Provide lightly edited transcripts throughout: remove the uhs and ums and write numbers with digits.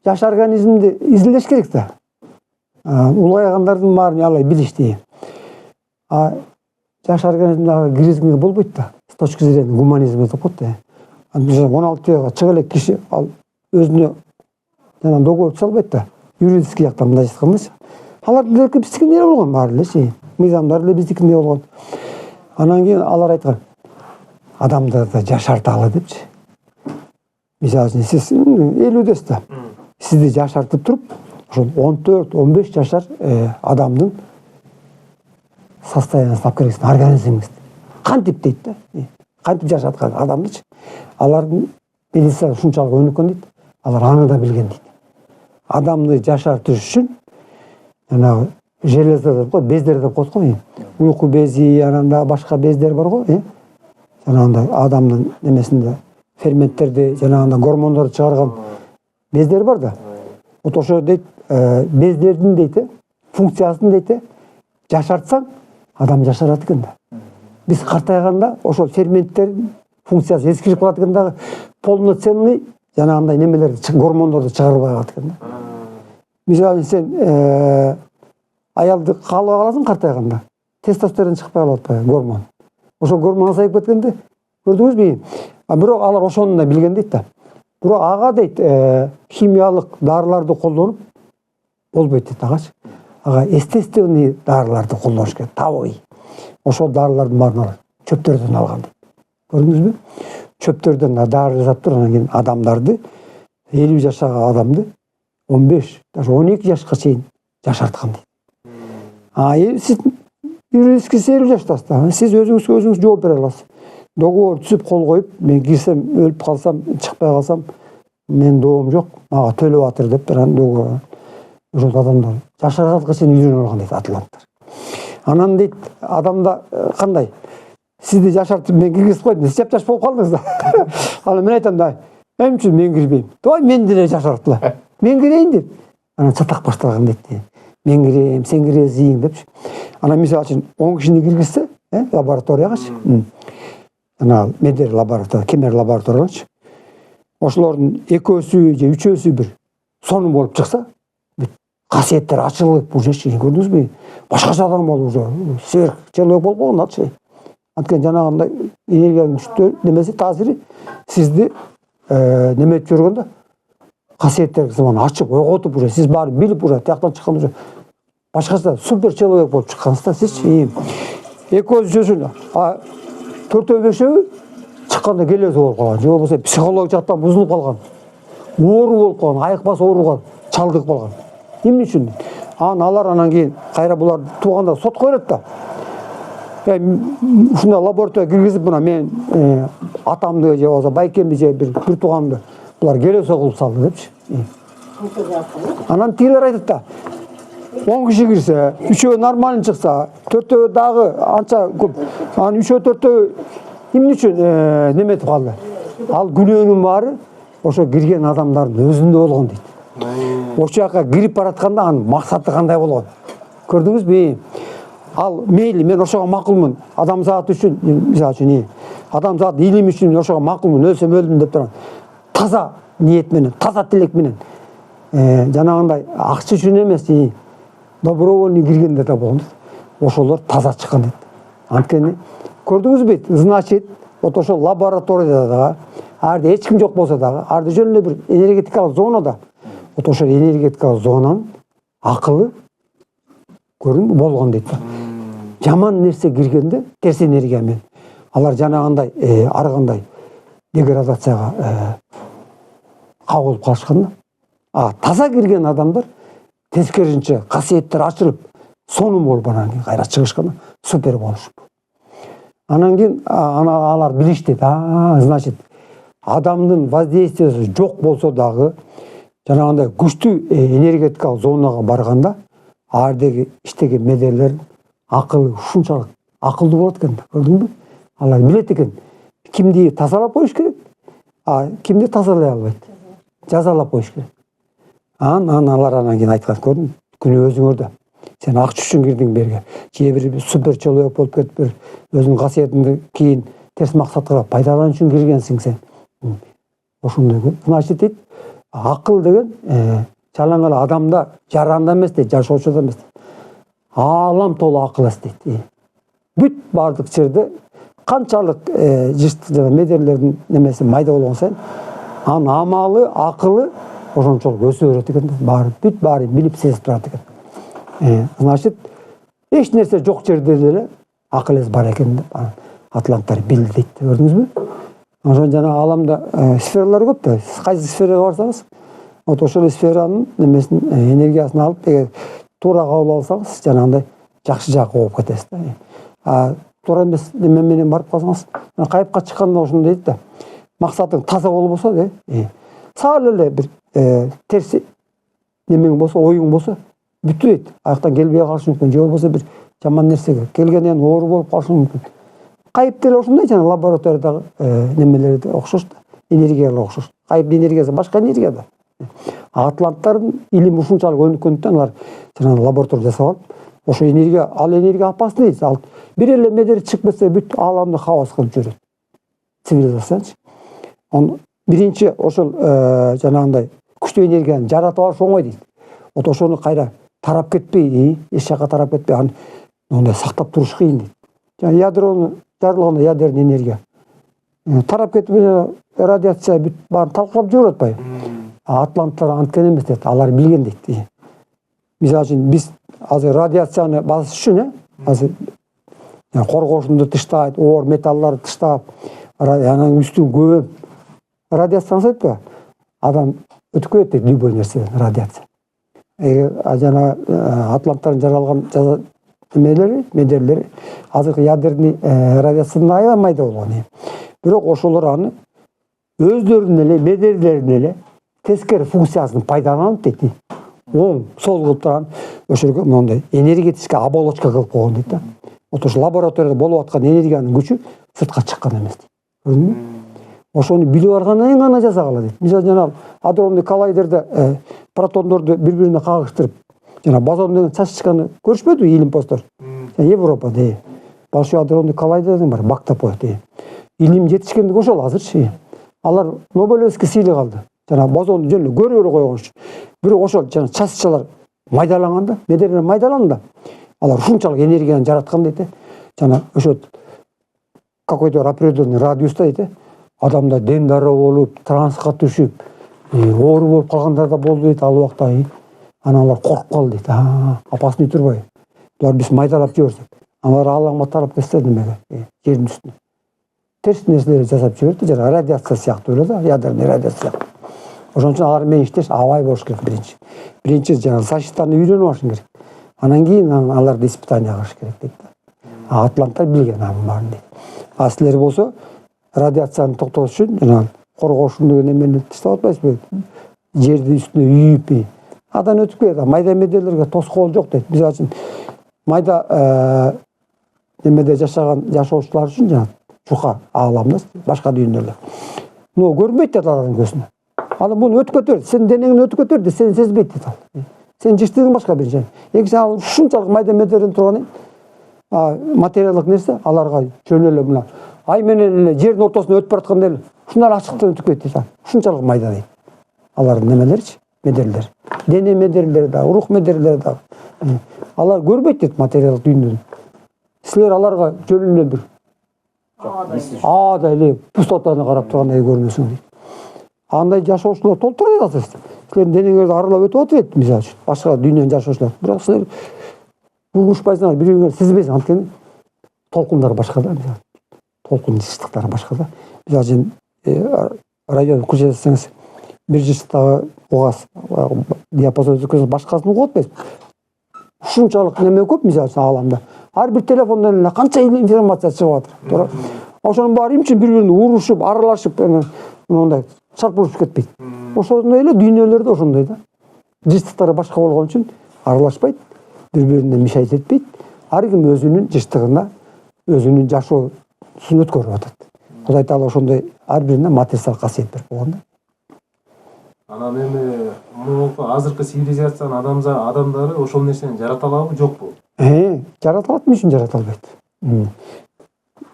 жаш организмди изилдеш керек да. Улгайгандардын баарын алай билишти. Жаш организмдагы киргизгенге болбойт да. С точки зрения гуманизма деп коет да. 16 жашка чыга элек киши ал өзүнө жана договор түзө албайт да. Юридический жактан мындай айткандачы. Алардын деле биздикиндей болгон баары элечи. Мыйзамдар эле биздикиндей болгон. Анан кийин алар айткан адамдарды жашарталы депчи. Мисалы үчүн сиз 50-десиз да. Сизди жашартып туруп, ошол 14-15 жашар адамдын состояниесин алып келесиң, организмиңизди. Кантип дейт да. Кантип жашаткан адамдычы. Алардын медицина ушунчалык өнүккөн дейт. Алар аны да билген дейт. Адамды жашартыш үчүн жанагы железа деп коет, бездер деп коет го. Уйку бези, анан да башка бездер бар го, жанагындай адамдын немесинде ферменттерди, жанагындай гормондорду чыгарган бездер бар да. Вот ошо дейт, бездердин дейт, функциясын дейт, жашартсаң, адам жашарат экен да. Биз картайганда ошол ферменттердин функциясы эскирип калат экен дагы, полноценный жанагындай немелерди, гормондорду чыгарбай калат экен да. Мисалы сен аялды каалап аласың картайганда. Тестостерон чыкпай калып атпайбы, гормон. Ошо гормон азайып кеткенде, көрдүңүзбү? Бирок алар ошону да билген дейт да. Бирок ага дейт, химиялык дарыларды колдонуп болбойт дейт агачы. Ага естественный дарыларды колдош керек, табигый. Ошол дарылардын баарын чөптөрдөн алган дейт. Көрдүңүзбү? Чөптөрдөн дары жасап туруп, анан кийин адамдарды 50 жашагы адамды 15, даже 12 жашка чейин жашарткан дейт. Сиз юридически 50 жаштасыз да. Сиз өзүңүз жооп бере аласыз. Договор түзүп кол коюп, мен кирсем, өлүп калсам, чыкпай калсам, мен доом жок, мага төлөп атыр деп турган договор. Ошол адамдар жашарганга чейин үйрөнүп алган дейт атланттар. Анан дейт, адамда кандай? Сизди жашартып мен киргизип койдум, сиз жап-жаш болуп калдыңыз да. Анан мен айтам да, эмне үчүн мен кирбейм? Давай мен деле жашартыла. Мен кирейин деп. Анан чатак башталган дейт. Мен кирейм, сен киресиң депчи. Анан мисалы үчүн 10 кишини киргизсе, лабораториягачы. Анан медер лаборатория, кемер лабораториячы. Ошолордун экөөсү же үчөөсү бир сонун болуп чыкса, касиеттер ачылып, уже көрдүңүзбү? Башкача адам болуп уже сверх человек болуп калган ачы. Анткени жанагындай энергиянын күчтөр немеси таасири сизди неме этип жүргөндө касиеттериңиз мына ачып, ойготуп уже сиз баары билип уже тияктан чыкканда уже башкача супер человек болуп чыккансыз да сизчи. Экөөсү төртөө бешөө чыкканда келесі болуп калган. Же болбосо психологик жактан бузулуп калган. Оору болуп калган, айыкпас ооруга чалдыгып калган. Эмне үчүн? Анан кийин кайра булар тууганда сотко берет да. Ушундай лабораторияга киргизип, мына мен атамды же болбосо байкемди же бир тууганды булар келесі кылып салды депчи. Анан тигилер айтат да. 10 киши кирсе, 3-өө нормально чыкса, 4-өө дагы анча көп. Анан 3-4-өө эмне үчүн неметип калды? Ал күнөөнүн баары ошо кирген адамдардын өзүндө болгон дейт. Ошол жака кирип баратканда анын максаты кандай болгон? Көрдүңүзбү? Ал мейли, мен ошого макулмун. Адамзат үчүн, мисалы үчүн, адамзат илим үчүн ошого макулмун, өлсөм өлдүм деп турган. Таза ниет менен, таза тилек менен. Жанагындай акча үчүн эмес, добровольный киргендер да болгон. Ошолор таза чыккан дейт. Анткени көрдүңүзбү? Значит, вот ошол лабораторияда дагы, арда эч ким жок болсо дагы, арда жөн эле бир энергетикалык зонада, вот ошол энергетикалык зонанын акылы көрүн болгон дейт. Жаман нерсе киргенде терс энергия менен алар жанагындай ар кандай деградацияга кабылып калышкан да. Таза кирген адамдар тескерисинче касиеттер ачылып, сонун болуп анан кийин кайра чыгышканда супер болушуп. Анан кийин алар билишти. Значит, адамдын воздействиеси жок болсо дагы жанагындай күчтүү энергетикалык зонага барганда ардеги иштеген медерлер акылы ушунчалык акылдуу болот экен да. Көрдүңбү? Алар билет экен. Кимди тазалап коюш керек, кимди тазалай албайт. Жазалап коюш керек. Алар анан кийин айткан, көрдүң, күнөө өзүңөрдө. Сен акча үчүн кирдиң берге. Же бир супер человек болуп кетип бир өзүнүн касиетинди кийин терс максатка пайдалануу үчүн киргенсиң сен. Ошондой. Значит, Акыл деген жалаң эле адамда, жаранда эмес дейт, жашоочуда эмес дейт. Аалам толу акыл эс дейт. Бүт бардык жерде канчалык жыштык жана медерлердин немеси майда болгон сайын анын амалы, акылы ошончолук өсө берет экен. Бүт баарын билип сезип турат экен. Значит, эч нерсе жок жерде деле акыл эс бар экен деп атланттар билди дейт. Көрдүңүзбү? Ошон жана ааламда сфералар көп да. Сиз кайсы сферага барсаңыз, вот ошол сферанын немесин энергиясын алып, эгер туура кабыл алсаңыз, жанагындай жакшы жакка болуп кетесиз да. Туура эмес неме менен барып калсаңыз, кайыпка чыкканда ошондой дейт да. Максатың таза болбосо, сал эле бир терс немең болсо, оюң болсо, бүтү дейт. Аяктан келбей калышы мүмкүн, же болбосо бир жаман нерсеге келгенден оору болуп калышы мүмкүн. Кайып деле ошондой жана лабораториядагы немелерде окшош да, энергиялар окшош. Кайып энергиясы башка энергия да. Атланттардын илими ушунчалык өнүккөндүктөн алар жана лаборатория жасап алып, ошо энергия, ал энергия опасный дейт. Ал бир эле медер чыгып кетсе бүт ааламды хаос кылып жүрөт. Цивилизациячы. Биринчи ошол жанагындай күчтүү энергияны жаратып алыш оңой дейт. Вот ошону кайра тарап кетпей, эч жака тарап кетпей, аны мындай сактап туруш кыйын дейт. Жана ядрону жарылганда ядерный энергия тарап кетип радиация бүт баарын талкалап жиберип атпайбы? Атланттар анткен эмес дейт, алар билген дейт. Мисалы үчүн биз азыр радиацияны басыш үчүн, азыр коргоошунду тыштайт, оор металларды тыштап, анан үстүн көбөп радиацияны айтпайбы? Адам өтүп кетет дейт любой нерседен радиация. Жана атланттардын жаралган медерлери азыркы ядерный радиациядан аябай майда болгон. Бирок ошолор аны өздөрүнүн эле медерлеринин эле тескери функциясын пайдаланып дейт. Оң, сол кылып турган ошого моундай энергетический оболочка кылып койгон дейт да. Вот ошо лабораторияда болуп аткан энергиянын күчү сыртка чыккан эмес дейт. Көрдүңүзбү? Ошону билип алгандан кийин гана жасагыла дейт. Мисалы жана адронный коллайдерде протондорду бири-бирине кагыштырып, жана бозон деген чачышканы көрүшпөдүбү илимпоздор? Европада большой адронный коллайдер бар, бактап коет. Илим жетишкендиги ошол азырчы. Алар Нобелевский сыйлык алды. Жана бозонду жөн эле көрө койгон үчүн. Бирок ошол жана чачышчалар майдаланганда, медерлер майдаланганда, алар ушунчалык энергияны жараткан дейт. Жана ошо какой-то определенный радиуста дейт. Адамда ден дароо болуп, трансқа түшүп, оору болуп калгандар да болду дейт ал убакта. Анан алар коркуп калды дейт. Опасный турбайбы? Булар биз майдалап жиберсек. Алар алаңга тарап кетсе немеге? Жердин үстүнө. Терс нерселерди жасап жиберди, жана радиация сыяктуу эле да, ядерный радиация. Ошон үчүн алар менен иштеш абай болуш керек биринчи. Биринчи жана защитаны үйрөнүп алыш керек. Анан кийин аларды испытание кылыш керек дейт. Атланттар билген анын баарын дейт. Силер болсо радиацияны токтотуш үчүн жана коргоошундагы немени таштап атпайсызбы? Жердин үстүнө үйүп, адан өтүп кетет. Майда медерлерге тоскоол жок дейт. Мисалы үчүн майда немеде жашаган жашоочулар үчүн жана жука ааламда, башка дүйнөлөрдө. Но көрбөйт дейт алардын көзүнө. Ал муну өтүп кетет, сенин денеңден өтүп кетет, сени сезбейт дейт ал. Сенин жыштыгың башка биринчи. Экинчи ал ушунчалык майда медерден турган материалдык нерсе аларга жөн эле мына ай менен эле жердин ортосунан өтүп баратканда эле ушундай ачыктан өтүп кетет дейт. Ушунчалык майда дейт. Алардын немелеричи, медерлер. Дене медерлери да, рух медерлери да. Алар көрбөйт дейт материалдык дүйнөдөн. Силер аларга жөн эле бир да эле пустотаны карап тургандай көрүнөсүң дейт. Андай жашоочулар толтура атасыз. Силердин денеңерди аралап өтүп атат дейт, мисалы үчүн. Башка дүйнөнүн жашоочулар. Бирок силер угушпайсыңар, бири-бириңерди сезбейсиңер. Анткени толкундар башка да, мисалы. Толкун жыштыктары башка да. Мисалы үчүн радиону күчөтө десеңиз, бир жыштыктагы угас диапазон өткөзүп башкасын угуп атпайсызбы? Ушунчалык неме көп мисалы үчүн ааламда. Ар бир телефондон эле канча информация чыгып атат. Туура. Ошонун баары эмне үчүн бири-бирине урушуп, аралашып, мындай чарпылышып кетпейт. Ошондой эле дүйнөлөрдө ошондой да. Жыштыктары башка болгон үчүн аралашпайт, бири-бирине мешать этпейт. Ар ким өзүнүн жыштыгында өзүнүн жашоосун өткөрүп атат. Кудай таала ошондой ар бирине материал касиет берип койгон да. Анан эми мурунку азыркы цивилизациянын адамдары ошол нерсени жарата алабы, жокпу? Жарата алат, эмне үчүн жарата албайт?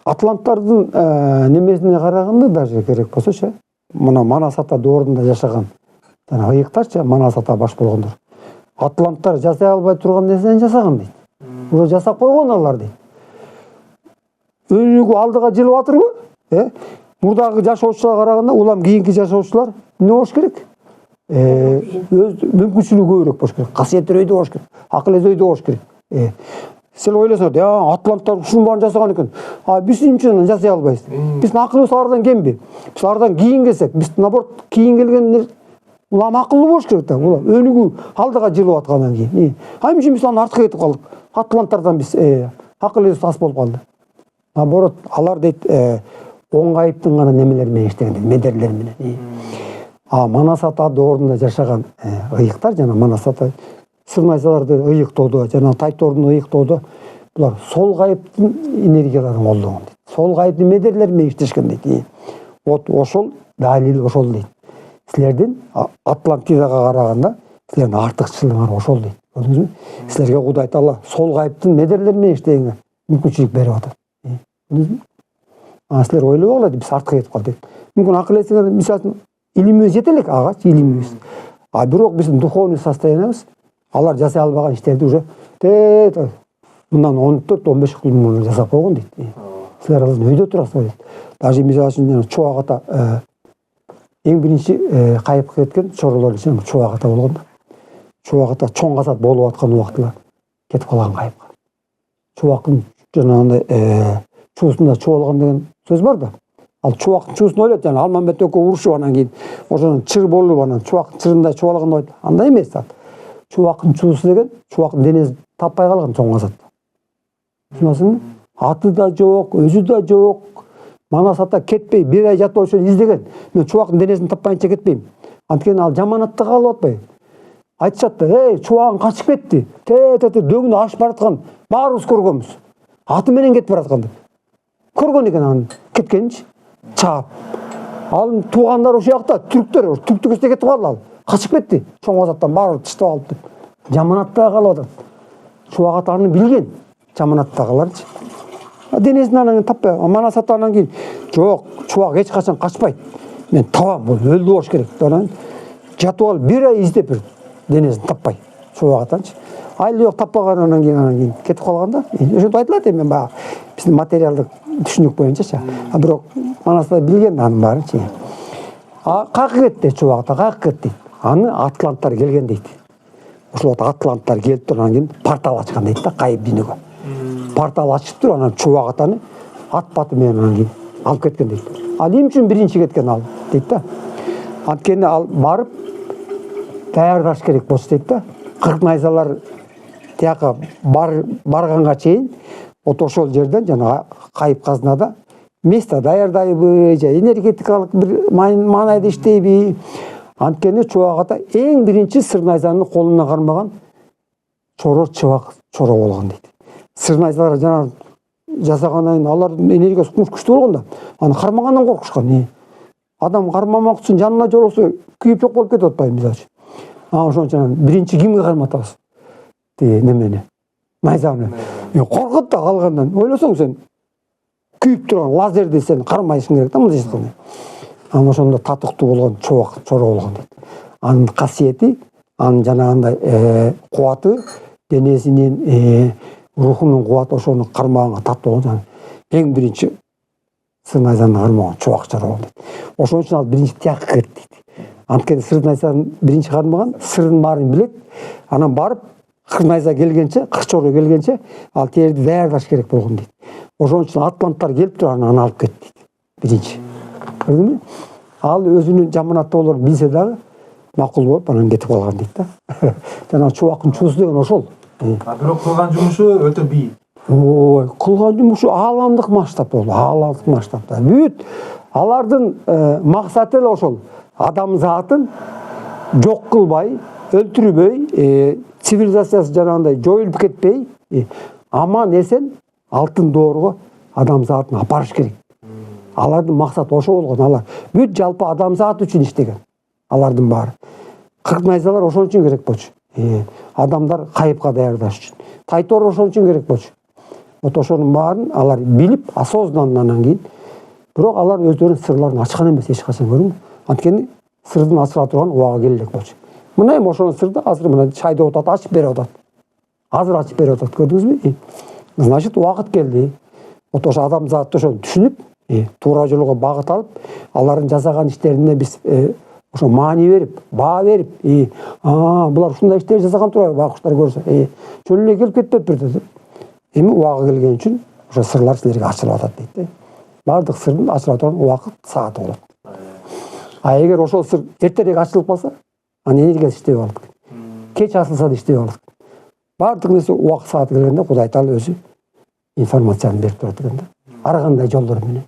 Атланттардын немесине караганда даже керек болсочу, мына Манас ата доорунда жашаган жана ыйыктарчы Манас ата баш болгондор. Атланттар жасай албай турган нерсени жасаган дейт. Уже жасап койгон алар дейт. Өнүгүү алдыга жылып атырбы? Мурдагы жашоочуларга караганда улам кийинки жашоочулар эмне болуш керек? Өз мүмкүнчүлүгү көбүрөөк болуш керек, касиеттүү болуш керек, акыл эзөйдүү болуш керек. Сен ойлосоң, атланттар ушунун баарын жасаган экен. Биз эмне үчүн жасай албайбыз? Биздин акылыбыз алардан кемби? Биз алардан кийин келсек, биз наоборот кийин келгендер улам акыллуу болуш керек да. Улам өнүгүү алдыга жылып аткандан кийин. Эмне үчүн биз анан артка кетип калдык? Атланттардан биз акыл эзибиз ас болуп калды. Наоборот, алар дейт оңгайыптын гана немелери менен иштеген дейт, медерлер менен. Манас ата доорунда жашаган ыйыктар жана Манас ата сырнайзаларды ыйыктоодо жана Тайторду ыйыктоодо булар сол кайыптын энергияларын колдогон дейт. Сол кайыптын медерлери менен иштешкен дейт. Вот ошол далил ошол дейт. Силердин Атлантидага караганда силердин артыкчылыгыңар ошол дейт. Көрдүңүзбү? Силерге Кудай Таала сол кайыптын медерлери менен иштегенге мүмкүнчүлүк берип атат. Көрдүңүзбү? Силер ойлобогула биз артка кетип калдык. Мүмкүн акыл эсиңер мисалы илимибиз жете элек, агачы илимибиз. Бирок биздин духовный состояниябыз алар жасай албаган иштерди уже мындан 14-15 жыл мурун жасап койгон дейт. Силер алардын өйдө турасыздар дейт. Даже мисалы үчүн Чубак ата эң биринчи кайыпка кеткен чоролордун ичинен Чубак ата болгон да. Чубак ата чоң касат болуп аткан убактылар кетип калган кайыпка. Чубактын жанагындай чуусунда чубалган деген сөз бар да. Ал чубактын чуусун ойлойт, жана Алмамбет экөө урушуп анан кийин ошонун чыр болуп анан чубактын чырындай чубалган дейт. Андай эмес ал. Чубактын чуусу деген чубактын денесин таппай калган чоң касат. Түшүнөсүңбү? Аты да жок, өзү да жок. Манас ата кетпей, бир ай жатып ошол издеген. Мен чубактын денесин таппайынча кетпейм. Анткени ал жаманатта калып атпайбы? Айтышат да, чубагың качып кетти. Дөңүнө ашып бараткан баарыбыз көргөнбүз. Аты менен кетип бараткан деп. Көргөн экен анын кеткенинчи. Чаап. Ал туугандары ошол жакта, түрктөр, түрктүгүстө кетип калды ал. Качып кетти. Чоң касаттан баары тыштап алып деп. Жаманатта калып атат. Чубак ата аны билген. Жаманатта каларчы. Денесин анан таппай. Манас ата анан кийин жок, чубак эч качан качпайт. Мен табам, бул өлдү болуш керек. Анан жатып алып бир ай издеп бир денесин таппай. Чубак атанчы. Айыл жок таппагандан кийин кетип калганда, ошентип айтылат эми баягы биздин материалдык түшүнүк боюнчачы. Бирок Манас ата билген анын баарынчы. Кайыкка кетти Чубак ата, кайыкка кетти. Аны атланттар келген дейт. Ошол атланттар келип туруп анан кийин портал ачкан дейт да, кайып дүйнөгө. Портал ачып туруп анан Чубак атаны ат баты менен анан кийин алып кеткен дейт. Ал эмне үчүн биринчи кеткен ал дейт да. Анткени ал барып даярдаш керек болчу дейт да. Кырк найзалар тияка барганга чейин ошол жерден жана кайып казынада место даярдайбы же энергетикалык бир маанайда иштейби. Анткени Чубак ата эң биринчи сырнайзаны колуна кармаган чоро Чыбак чоро болгон дейт. Сырнайзалар жана жасагандан кийин алардын энергиясы күчтүү болгон да. Аны кармагандан коркушкан. Адам кармамак үчүн жанына жолоксо күйүп жок болуп кетип атпайбы мисалы үчүн. Ошон үчүн биринчи кимге карматабыз? Немени? Найзаны. Коркот да калгандан. Ойлосоң сен күйүп турган лазерди сен кармайсың керек да мындай жатканда. Анан ошондо татыктуу болгон Чубак чоро болгон дейт. Анын касиети, анын жанагындай кубаты, денесинин рухунун кубаты ошону кармаганга таттуу болгон. Эң биринчи сырнайзаны кармаган Чубак чоро болгон дейт. Ошон үчүн ал биринчи тиякка кирет дейт. Анткени сырнайзаны биринчи кармаган, сырдын баарын билет. Анан барып кырнайза келгенче, кырчоро келгенче ал терди даярдаш керек болгон дейт. Ошон үчүн атланттар келип туруп аны алып кетти дейт. Биринчи. Көрдүңбү? Ал өзүнүн жаманатта болорун билсе дагы макул болуп анан кетип калган дейт да. Жана Чубактын чуусу деген ошол. Бирок кылган жумушу өтө бийик. Ой, кылган жумушу ааламдык масштабта болду, ааламдык масштабта. Бүт алардын максаты эле ошол. Адам затын жок кылбай, өлтүрбөй, цивилизациясы жанагындай жоюлуп кетпей, аман эсен алтын доорго адам затын апарыш керек. Алардын максаты ошо болгон. Алар бүт жалпы адам заты үчүн иштеген. Алардын баары. Кырк найзалар ошон үчүн керек болчу. Адамдар кайыпка даярдаш үчүн. Тайтор ошон үчүн керек болчу. Вот ошонун баарын алар билип, осознаннан кийин, бирок алар өздөрүнүн сырларын ачкан эмес эч качан, көрдүңбү? Анткени сырдын ачыла турган убагы келе элек болчу. Мына эми ошол сырды азыр мына чай деп атат, ачып берип атат. Азыр ачып берип атат, көрдүңүзбү? Значит, убакыт келди. Вот ошо адамзат ошону түшүнүп, туура жолго багыт алып, алардын жасаган иштерине биз ошо маани берип, баа берип, булар ушундай иштер жасаган турар, байкуштар көрсө, чөл эле келип кетпептир деп. Эми убагы келген үчүн ошо сырлар силерге ачылып атат дейт. Баардык сырдын ачыла турган убакыт сааты болот. А эгер ошол сыр эртерээк ачылып калса, анын энергиясы иштебей калат. Кеч ачылса да иштебей калат. Баардык нерсе убакыт сааты келгенде Кудай Таала өзү информацияны берип турат экен да. Ар кандай жолдор менен.